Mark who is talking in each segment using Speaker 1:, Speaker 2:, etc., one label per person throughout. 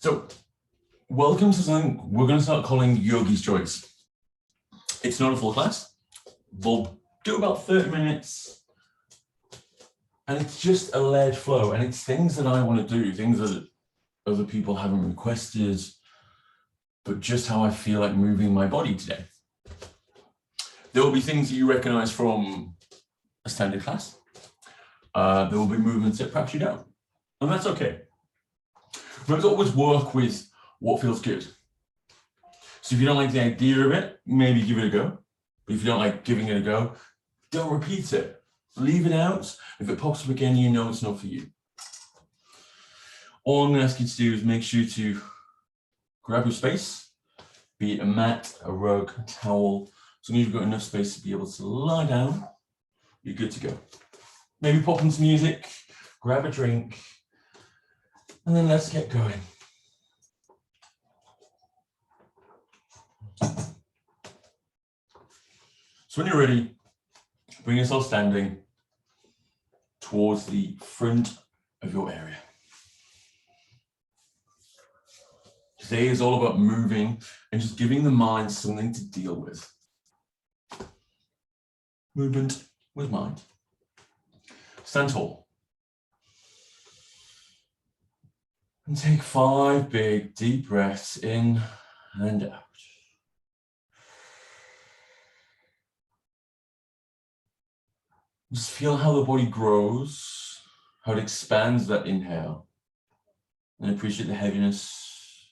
Speaker 1: So, welcome to something we're going to start calling Yogi's Choice. It's not a full class. We'll do about 30 minutes. And it's just a led flow. And it's things that I want to do, things that other people haven't requested, but just how I feel like moving my body today. There will be things that you recognize from a standard class. There will be movements that perhaps you don't. And that's okay. Remember to always work with what feels good. So if you don't like the idea of it, maybe give it a go. But if you don't like giving it a go, don't repeat it. Leave it out. If it pops up again, you know it's not for you. All I'm going to ask you to do is make sure to grab your space, be it a mat, a rug, a towel. So you've got enough space to be able to lie down, you're good to go. Maybe pop in some music, grab a drink, and then let's get going. So when you're ready, bring yourself standing towards the front of your area. Today is all about moving and just giving the mind something to deal with. Movement with mind. Stand tall. And take 5 big, deep breaths in and out. Just feel how the body grows, how it expands that inhale. And appreciate the heaviness,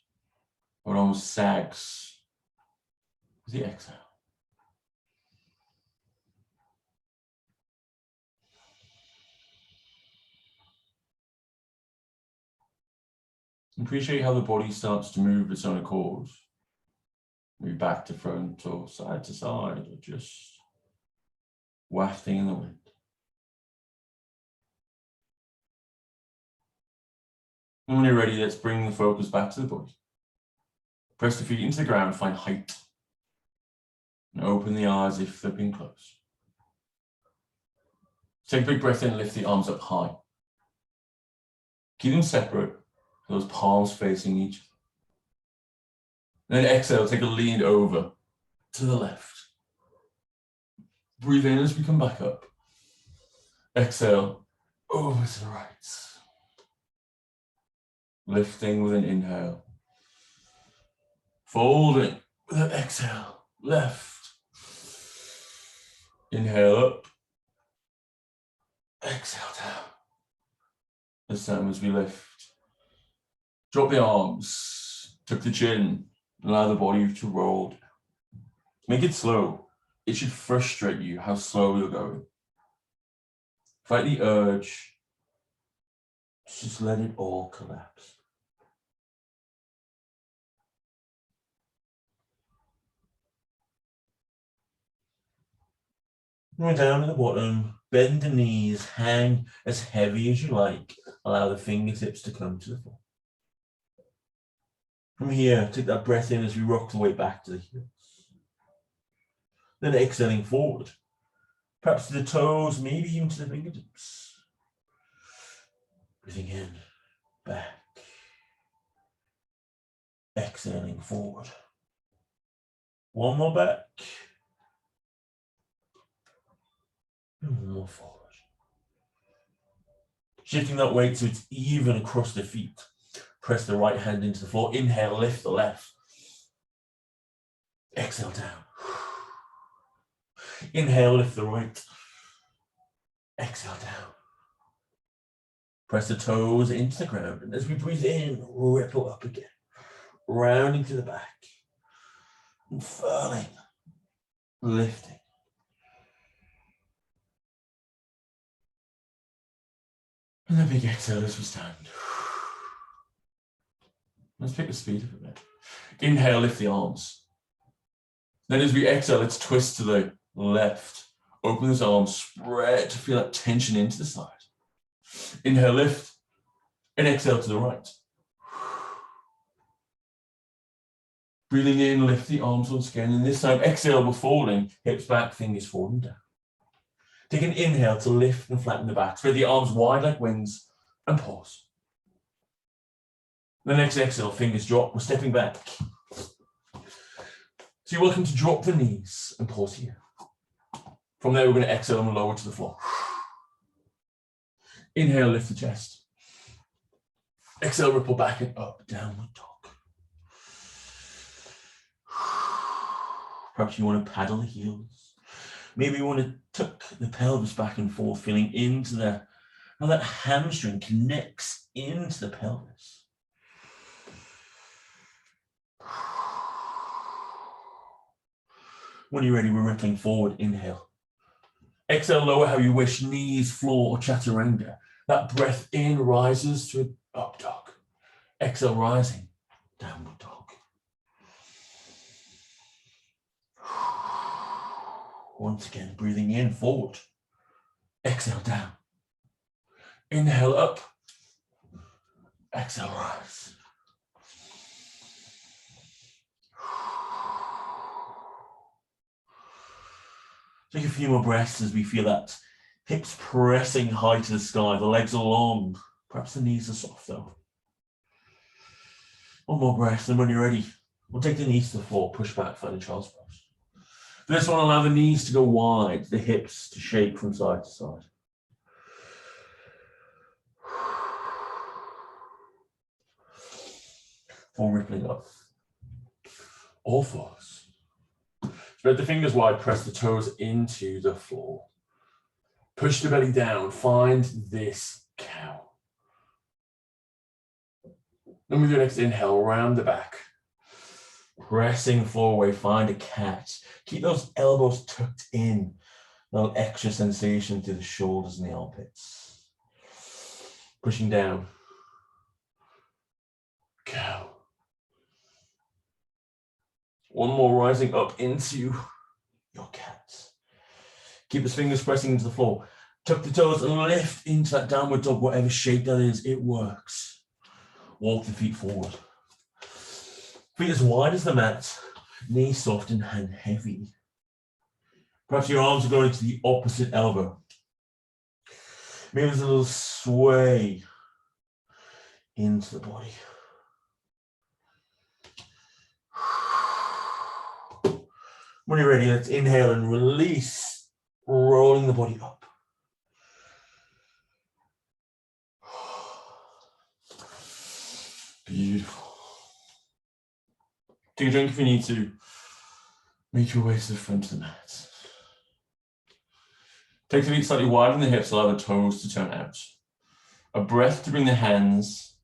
Speaker 1: how it almost sags with the exhale. Appreciate how the body starts to move its own accord. Move back to front or side to side, or just wafting in the wind. And when you're ready, let's bring the focus back to the body. Press the feet into the ground, find height. And open the eyes if they've been closed. Take a big breath in, lift the arms up high. Keep them separate. Those palms facing each other. Then exhale, take a lean over to the left. Breathe in as we come back up. Exhale, over to the right. Lifting with an inhale. Folding with an exhale, left. Inhale up. Exhale down. This time as we lift. Drop the arms, tuck the chin, allow the body to roll. Make it slow. It should frustrate you how slow you're going. Fight the urge. Just let it all collapse. We're down at the bottom. Bend the knees, hang as heavy as you like. Allow the fingertips to come to the floor. From here, take that breath in as we rock the way back to the heels. Then exhaling forward, perhaps to the toes, maybe even to the fingertips. Breathing in, back. Exhaling forward. One more back. And one more forward. Shifting that weight so it's even across the feet. Press the right hand into the floor. Inhale, lift the left. Exhale down. Inhale, lift the right. Exhale down. Press the toes into the ground. And as we breathe in, ripple up again. Rounding to the back. And furling. Lifting. And a big exhale as we stand. Let's pick the speed up a bit. Inhale, lift the arms. Then as we exhale, let's twist to the left. Open those arms, spread to feel that tension into the side. Inhale, lift, and exhale to the right. Breathing in, lift the arms once again, and this time exhale before folding, hips back, fingers falling down. Take an inhale to lift and flatten the back. Spread the arms wide like wings, and pause. The next exhale, fingers drop, we're stepping back. So you're welcome to drop the knees and pause here. From there, we're going to exhale and lower to the floor. Inhale, lift the chest. Exhale, ripple back and up, downward dog. Perhaps you want to paddle the heels. Maybe you want to tuck the pelvis back and forth, feeling into how that hamstring connects into the pelvis. When you're ready, we're rippling forward, inhale. Exhale, lower how you wish, knees, floor, or chaturanga. That breath in rises to an up dog. Exhale, rising, downward dog. Once again, breathing in, forward. Exhale, down. Inhale, up. Exhale, rise. Take a few more breaths as we feel that hips pressing high to the sky. The legs are long. Perhaps the knees are soft though. One more breath, and when you're ready, we'll take the knees to the floor, push back, find a child's pose. For this one, allow the knees to go wide, the hips to shake from side to side. Form rippling up. All fours. Spread the fingers wide, press the toes into the floor. Push the belly down, find this cow. Then with your next inhale, round the back. Pressing forward, find a cat. Keep those elbows tucked in. A little extra sensation to the shoulders and the armpits. Pushing down. Cow. One more, rising up into your cat. Keep the fingers pressing into the floor. Tuck the toes and lift into that downward dog, whatever shape that is, it works. Walk the feet forward. Feet as wide as the mat, knees soft and hand heavy. Perhaps your arms are going to the opposite elbow. Maybe there's a little sway into the body. When you're ready, let's inhale and release, rolling the body up. Beautiful. Take a drink if you need to. Make your way to the front of the mat. Take the feet slightly wider than the hips, allow the toes to turn out. A breath to bring the hands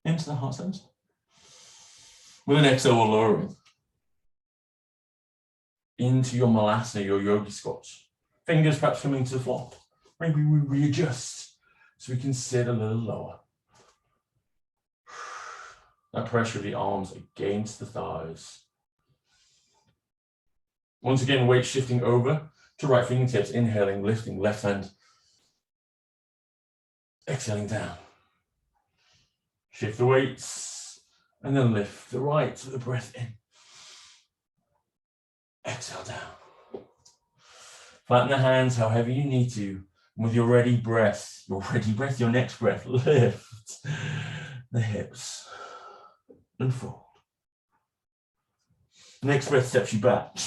Speaker 1: into the heart center. With an exhale, we'll lower it into your malasana, your yogi squat. Fingers perhaps coming to the floor. Maybe we readjust so we can sit a little lower. That pressure of the arms against the thighs. Once again, weight shifting over to right fingertips, inhaling, lifting, left hand. Exhaling down. Shift the weights and then lift the right with the breath in. Exhale down. Flatten the hands however you need to. And with your ready breath, your next breath, lift the hips and fold. Next breath steps you back.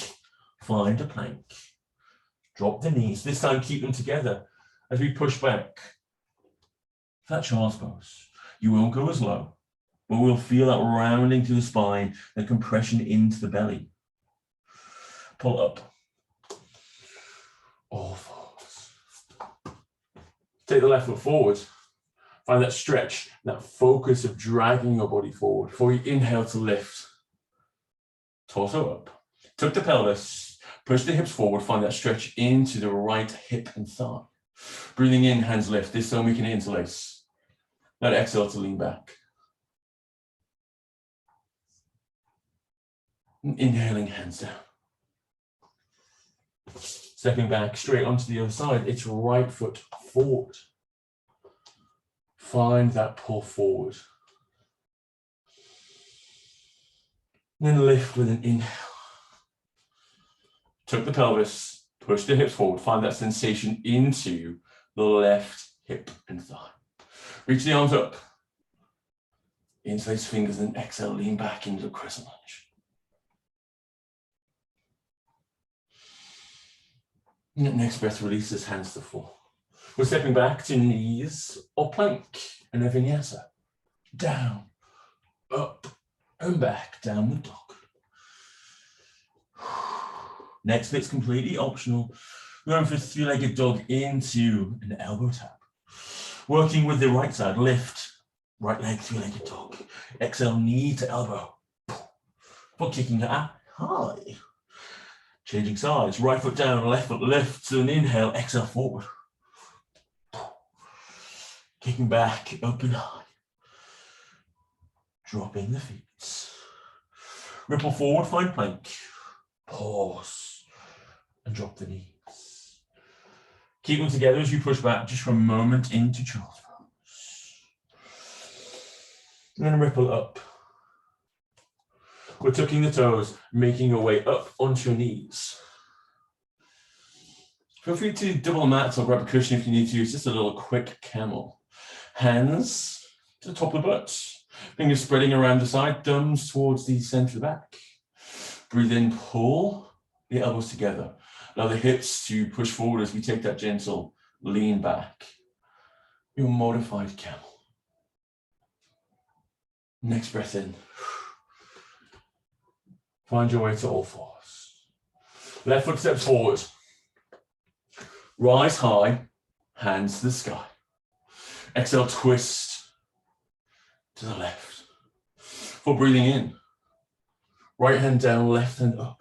Speaker 1: Find a plank. Drop the knees. This time keep them together as we push back. That child's pose. You won't go as low, but we'll feel that rounding through the spine, the compression into the belly. Pull up. All fours. Take the left foot forward. Find that stretch, that focus of dragging your body forward. Before you inhale to lift. Torso up. Tuck the pelvis. Push the hips forward. Find that stretch into the right hip and thigh. Breathing in, hands lift. This time we can interlace. Let exhale to lean back. Inhaling, hands down. Stepping back straight onto the other side. It's right foot forward. Find that pull forward. Then lift with an inhale. Tuck the pelvis, push the hips forward. Find that sensation into the left hip and thigh. Reach the arms up. Interlace fingers and exhale, lean back into the crescent lunge. Next breath, release his hands to the floor. We're stepping back to knees or plank and a vinyasa. Down, up, and back, downward dog. Next bit's completely optional. We're going for a three-legged dog into an elbow tap. Working with the right side, lift, right leg, three-legged dog. Exhale, knee to elbow. Foot kicking up high. Changing sides, right foot down, left foot lifts, so an inhale, exhale forward. Kicking back, up and high. Dropping the feet. Ripple forward, find plank. Pause and drop the knees. Keep them together as you push back just for a moment into child's pose. And then ripple up. We're tucking the toes, making your way up onto your knees. Feel free to double mats or grab a cushion if you need to. It's just a little quick camel. Hands to the top of the butt. Fingers spreading around the side, thumbs towards the center of the back. Breathe in, pull the elbows together. Allow the hips to push forward as we take that gentle lean back. Your modified camel. Next breath in. Find your way to all fours. Left foot steps forward. Rise high, hands to the sky. Exhale, twist to the left. For breathing in. Right hand down, left hand up.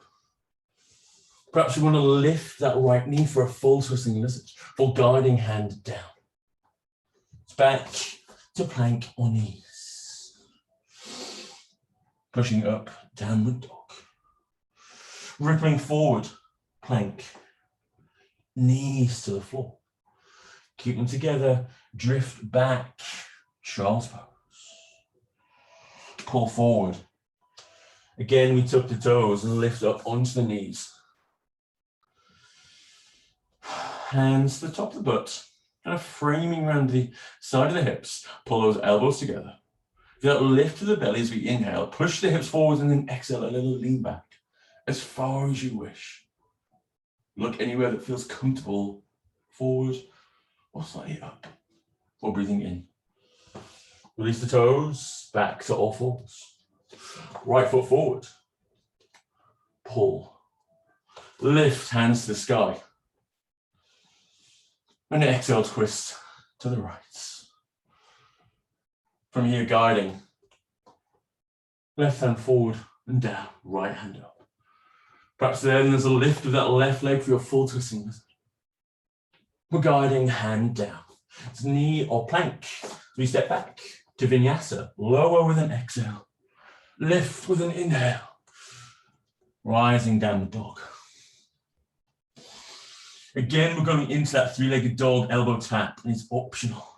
Speaker 1: Perhaps you want to lift that right knee for a full twisting lizard. For guiding hand down. It's back to plank or knees. Pushing up, downward dog. Rippling forward, plank. Knees to the floor. Keep them together, drift back, child's pose. Pull forward. Again, we tuck the toes and lift up onto the knees. Hands to the top of the butt, kind of framing around the side of the hips. Pull those elbows together. Feel that lift to the belly as we inhale. Push the hips forward and then exhale a little lean back. As far as you wish. Look anywhere that feels comfortable. Forward or slightly up. Or breathing in. Release the toes, back to all fours. Right foot forward. Pull. Lift, hands to the sky. And exhale, twist to the right. From here, guiding. Left hand forward and down, right hand up. Perhaps then there's a lift of that left leg for your full twisting lizard. We're guiding hand down. It's knee or plank. We step back to vinyasa. Lower with an exhale. Lift with an inhale. Rising down the dog. Again, we're going into that three-legged dog elbow tap, and it's optional.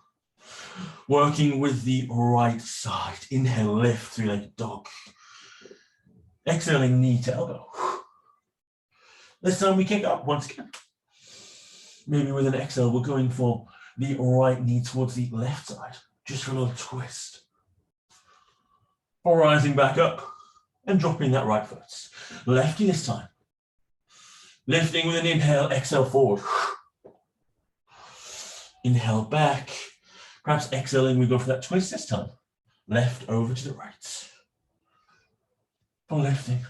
Speaker 1: Working with the right side. Inhale, lift, three-legged dog. Exhaling, knee to elbow. This time we kick up once again. Maybe with an exhale, we're going for the right knee towards the left side. Just for a little twist. Or rising back up and dropping that right foot. Lefty this time. Lifting with an inhale, exhale forward. Inhale back. Perhaps exhaling, we go for that twist this time. Left over to the right. For lifting.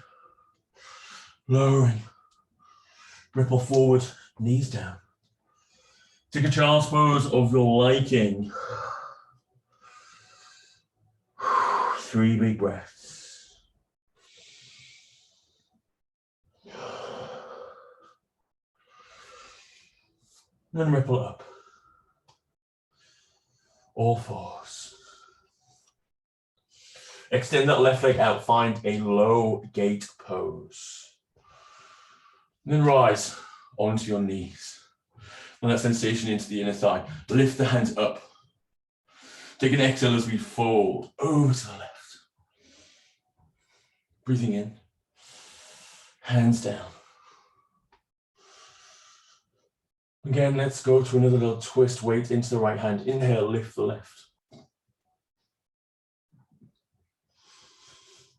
Speaker 1: Lowering. Ripple forward, knees down. Take a child's pose of your liking. 3 big breaths. And then ripple up. All fours. Extend that left leg out, find a low gate pose. And then rise onto your knees. And that sensation into the inner thigh. Lift the hands up. Take an exhale as we fold over to the left. Breathing in. Hands down. Again, let's go to another little twist. Weight into the right hand. Inhale, lift the left.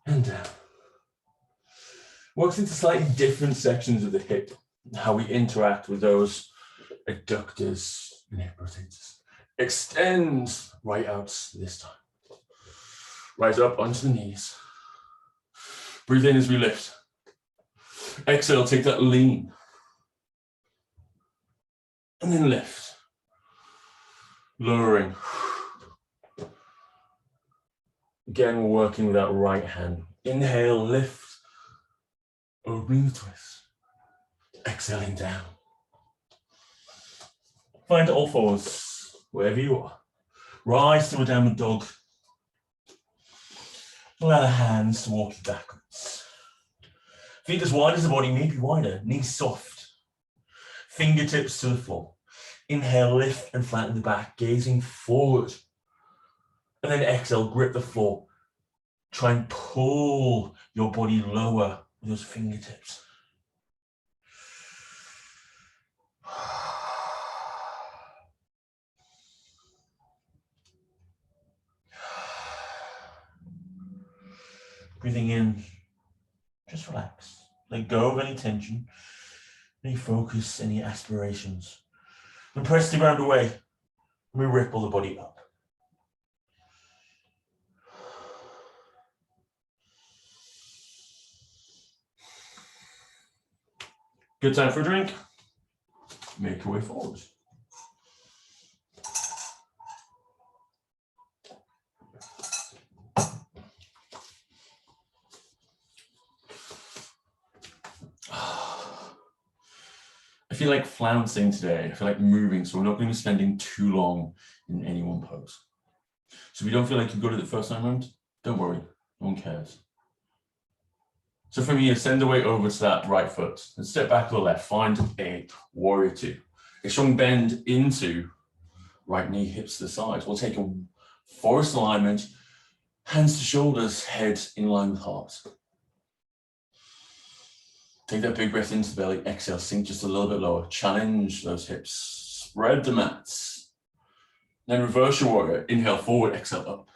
Speaker 1: and down. Works into slightly different sections of the hip, how we interact with those adductors and hip rotators. Extend right out this time. Rise up onto the knees. Breathe in as we lift. Exhale, take that lean. And then lift. Lowering. Again, we're working with that right hand. Inhale, lift. Opening the twist. Exhaling down. Find all fours, wherever you are. Rise to a downward dog. Allow the hands to walk you backwards. Feet as wide as the body, maybe wider. Knees soft. Fingertips to the floor. Inhale, lift and flatten the back, gazing forward. And then exhale, grip the floor. Try and pull your body lower with those fingertips. Breathing in, just relax. Let go of any tension, any focus, any aspirations. And press the ground away. And we ripple the body up. Good time for a drink. Make your way forward. I feel like flouncing today. I feel like moving, so we're not going to be spending too long in any one pose. So if you don't feel like you got it the first time around, don't worry, no one cares. So from here, send the weight over to that right foot and step back to the left. Find a warrior two. A strong bend into right knee, hips to the sides. We'll take a forest alignment, hands to shoulders, head in line with heart. Take that big breath into the belly, exhale, sink just a little bit lower. Challenge those hips, spread the mats. Then reverse your warrior, inhale forward, exhale up.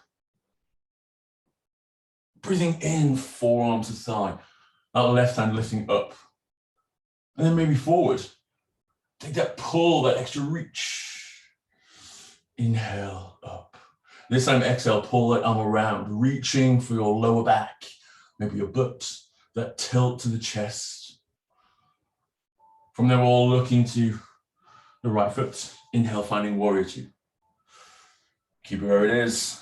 Speaker 1: Breathing in, forearms to thigh. That left hand lifting up. And then maybe forward. Take that pull, that extra reach. Inhale up. This time exhale, pull that arm around, reaching for your lower back, maybe your butt, that tilt to the chest. From there, we're all looking to the right foot. Inhale, finding warrior two. Keep it where it is.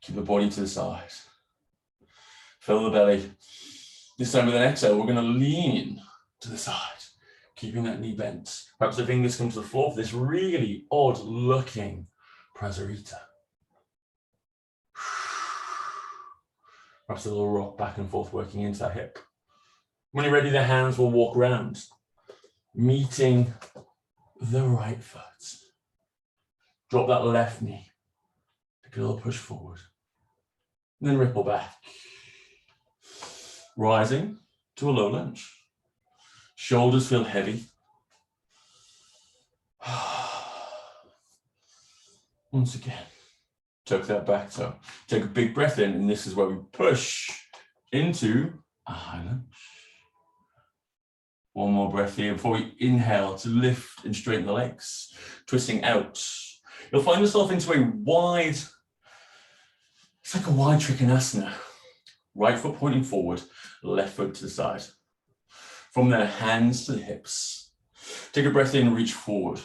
Speaker 1: Keep the body to the side. Fill the belly. This time with an exhale, we're going to lean to the side, keeping that knee bent. Perhaps the fingers come to the floor for this really odd looking prasarita. Perhaps a little rock back and forth working into that hip. When you're ready, the hands will walk around, meeting the right foot. Drop that left knee. Take a little push forward. And then ripple back. Rising to a low lunge. Shoulders feel heavy. Once again, tuck that back toe. Take a big breath in, and this is where we push into a high lunge. One more breath here before we inhale to lift and straighten the legs, twisting out. You'll find yourself into a wide, it's like a wide trikonasana. Right foot pointing forward, left foot to the side. From there, hands to the hips. Take a breath in and reach forward.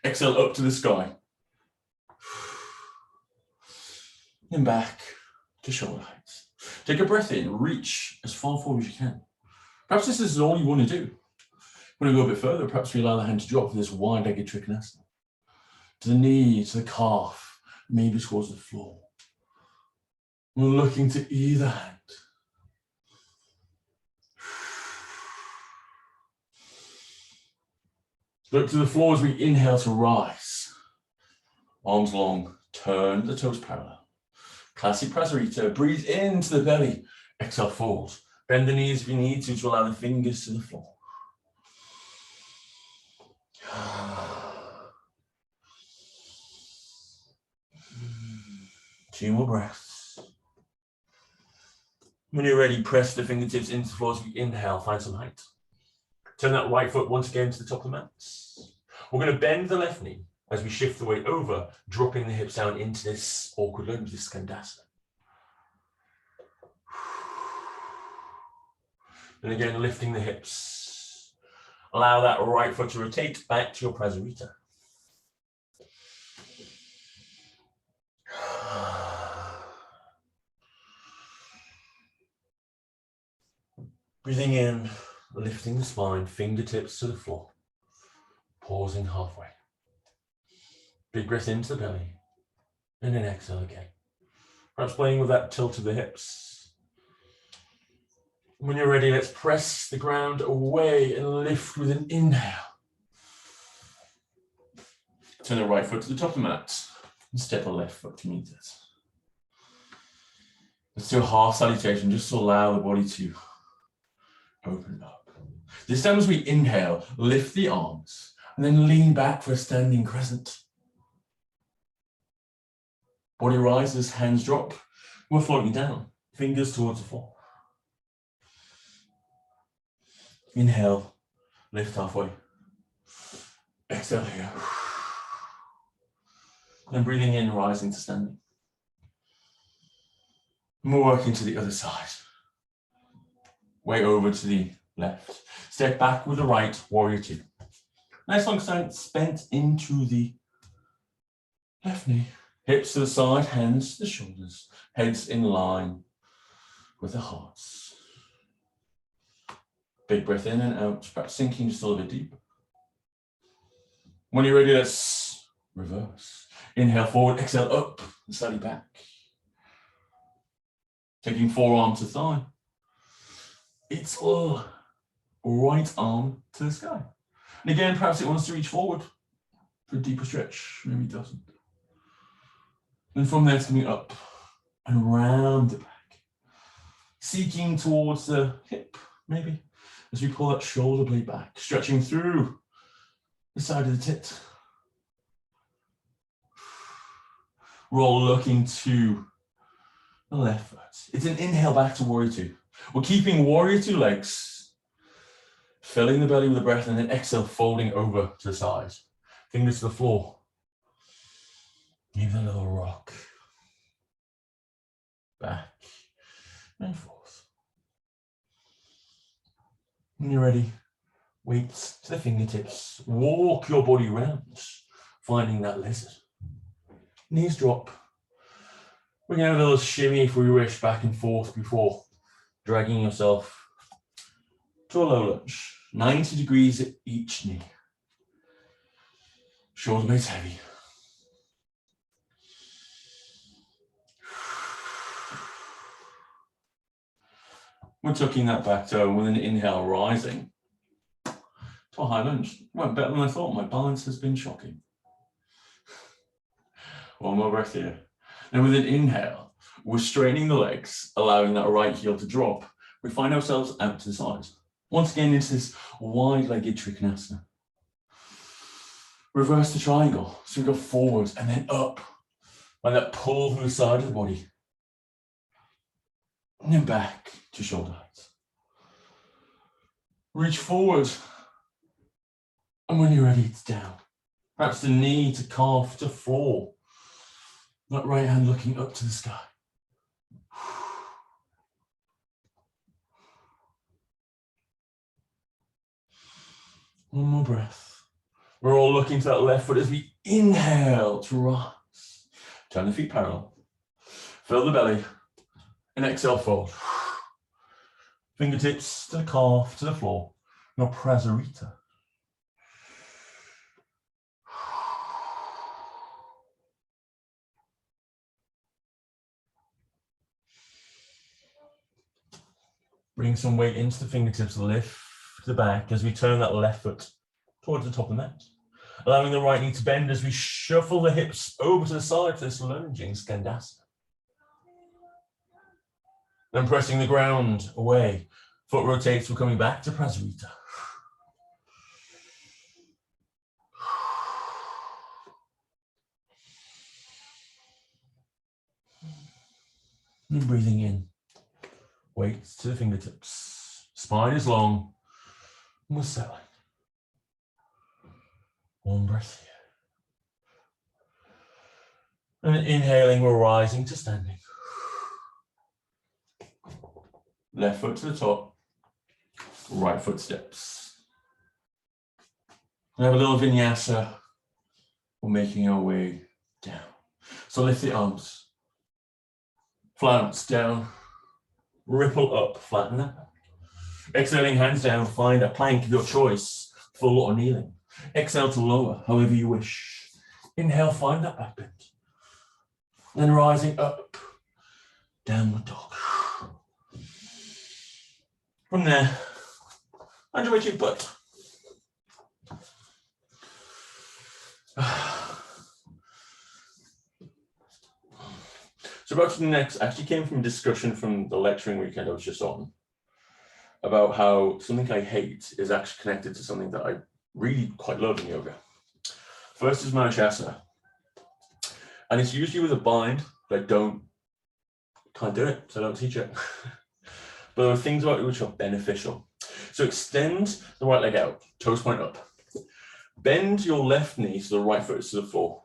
Speaker 1: Exhale up to the sky. Then back to shoulder height. Take a breath in, reach as far forward as you can. Perhaps this is all you want to do. You want to go a bit further, perhaps we allow the hand to drop for this wide-legged trikonasana. To the knee, to the calf, maybe towards the floor. We're looking to either hand. Look to the floor as we inhale to rise. Arms long, turn the toes parallel. Classic prasarita, breathe into the belly, exhale forward. Bend the knees if you need to allow the fingers to the floor. Two more breaths. When you're ready, press the fingertips into the floor as we inhale, find some height. Turn that right foot once again to the top of the mat. We're going to bend the left knee as we shift the weight over, dropping the hips down into this awkward lunge, this skandasana. And again, lifting the hips. Allow that right foot to rotate back to your prasarita. Breathing in, lifting the spine, fingertips to the floor. Pausing halfway. Big breath into the belly. And then exhale again. Perhaps playing with that tilt of the hips. When you're ready, let's press the ground away and lift with an inhale. Turn the right foot to the top of the mat and step the left foot to meet it. Let's do a half salutation just to allow the body to open up. This time as we inhale, lift the arms and then lean back for a standing crescent. Body rises, hands drop. We're floating down, fingers towards the floor. Inhale, lift halfway. Exhale here. And breathing in, rising to standing. And we're working to the other side. Way over to the left. Step back with the right, warrior two. Nice long side spent into the left knee. Hips to the side, hands to the shoulders. Heads in line with the hearts. Big breath in and out, perhaps sinking just a little bit deeper. When you're ready, let's reverse. Inhale forward, exhale up, and slightly back. Taking forearm to thigh. It's all right arm to the sky. And again, perhaps it wants to reach forward for a deeper stretch, maybe it doesn't. And from there, it's coming up and round the back. Seeking towards the hip, maybe, as we pull that shoulder blade back, stretching through the side of the tit. We're all looking to the left foot. It's an inhale back to warrior two. We're keeping warrior two legs, filling the belly with the breath, and then exhale, folding over to the side. Fingers to the floor. Give a little rock. Back and forth. When you're ready, weights to the fingertips. Walk your body round, finding that lizard. Knees drop. We're going to have a little shimmy if we wish, back and forth before dragging yourself to a low lunge. 90 degrees at each knee. Shoulder blades heavy. We're tucking that back toe with an inhale, rising to a high lunge. Went better than I thought. My balance has been shocking. One more breath here. And with an inhale, we're straightening the legs, allowing that right heel to drop. We find ourselves out to the side. Once again, into this wide-legged Trikonasana. Reverse the triangle. So we go forward and then up. Find that pull from the side of the body. And then back to shoulder height. Reach forward. And when you're ready, it's down. Perhaps the knee to calf to floor. That right hand looking up to the sky. One more breath. We're all looking to that left foot as we inhale to rise. Turn the feet parallel. Fill the belly. And exhale, fold. Fingertips to the calf, to the floor. Your prasarita. Bring some weight into the fingertips, lift the back as we turn that left foot towards the top of the mat. Allowing the right knee to bend as we shuffle the hips over to the side for this lunging skandasana. Then pressing the ground away. Foot rotates, we're coming back to prasarita. And breathing in. Weights to the fingertips. Spine is long. And we're settling. One breath here. And inhaling, we're rising to standing. Left foot to the top. Right foot steps. We have a little vinyasa. We're making our way down. So lift the arms. Flounce down. Ripple up, flatten that. Exhaling, hands down, find a plank of your choice, full or kneeling. Exhale to lower, however you wish. Inhale, find that back bend. Then rising up, downward dog. From there, under your butt. So about to the next, actually came from a discussion from the lecturing weekend I was just on, about how something I hate is actually connected to something that I really quite love in yoga. First is Manashasana. And it's usually with a bind, but I can't do it, so I don't teach it. But there are things about it which are beneficial. So extend the right leg out, toes point up. Bend your left knee so the right foot is to the floor.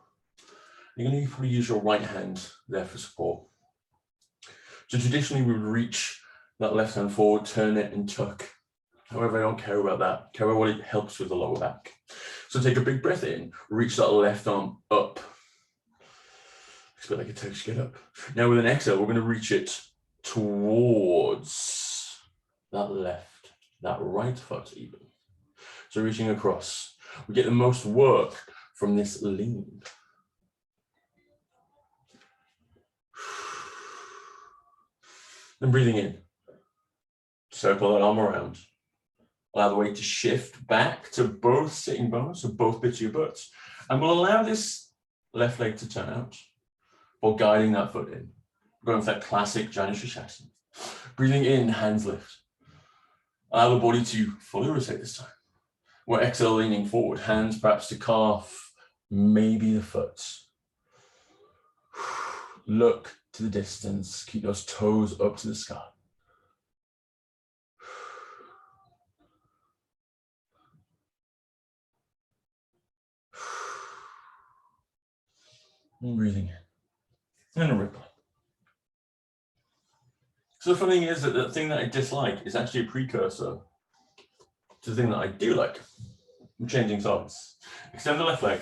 Speaker 1: You're going to probably use your right hand there for support. So traditionally we would reach that left hand forward, turn it and tuck. However, I don't care about that. I care about what it helps with the lower back. So take a big breath in, reach that left arm up. It's a bit like a Turkish get up. Now with an exhale, we're going to reach it towards that right foot even. So reaching across. We get the most work from this lean. And breathing in. Circle that arm around. Allow the weight to shift back to both sitting bones, so both bits of your butts. And we'll allow this left leg to turn out while guiding that foot in. We're going with that classic Janushasana. Breathing in, hands lift. Allow the body to fully rotate this time. We're exhale, leaning forward, hands perhaps to calf, maybe the foot. Look to the distance, keep those toes up to the sky. And breathing in, and a ripple. So the funny thing is that the thing that I dislike is actually a precursor to the thing that I do like. I'm changing sides. Extend the left leg,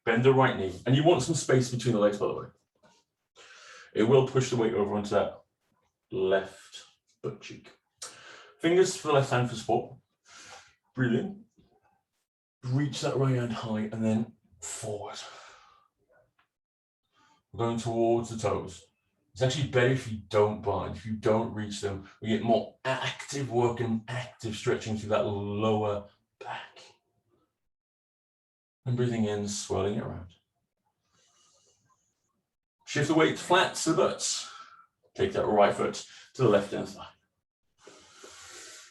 Speaker 1: bend the right knee, and you want some space between the legs, by the way. It will push the weight over onto that left butt cheek. Fingers for the left hand for support. Breathe in. Reach that right hand high and then forward. We're going towards the toes. It's actually better if you don't bind, if you don't reach them. We get more active work and active stretching through that lower back. And breathing in, swirling it around. Shift the weight flat to the butts. Take that right foot to the left hand thigh.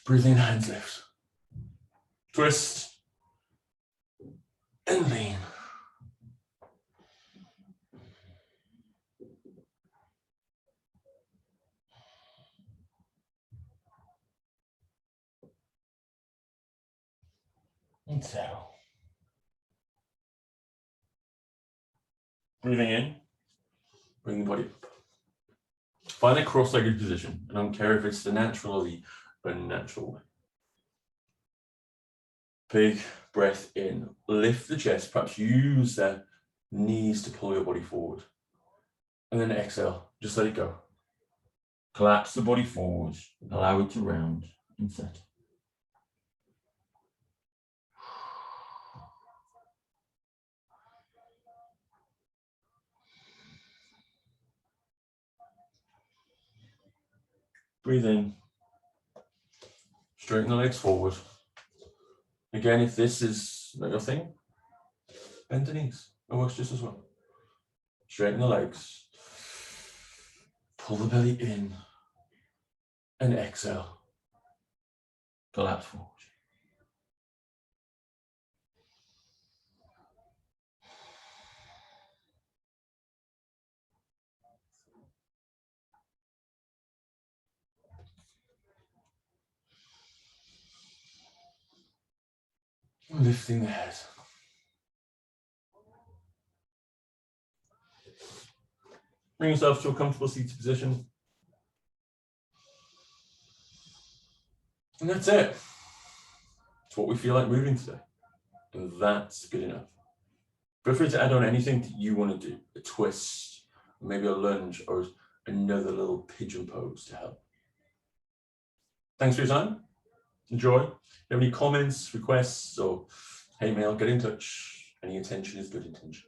Speaker 1: Breathe in, hands lift. Twist. And lean. And settle. Breathing in, bring the body up. Find a cross-legged position. I don't care if it's the natural or the unnatural way. Big breath in, lift the chest, perhaps use the knees to pull your body forward. And then exhale, just let it go. Collapse the body forward, allow it to round and settle. Breathe in, straighten the legs forward. Again, if this is not your thing, bend the knees, it works just as well. Straighten the legs, pull the belly in, and exhale, collapse forward. lifting the head. Bring yourself to a comfortable seated position. And that's it. It's what we feel like moving today. And that's good enough. Feel free to add on anything that you want to do, a twist, maybe a lunge, or another little pigeon pose to help. Thanks for your time. Enjoy. If you have any comments, requests, or hate mail, get in touch. Any attention is good intention.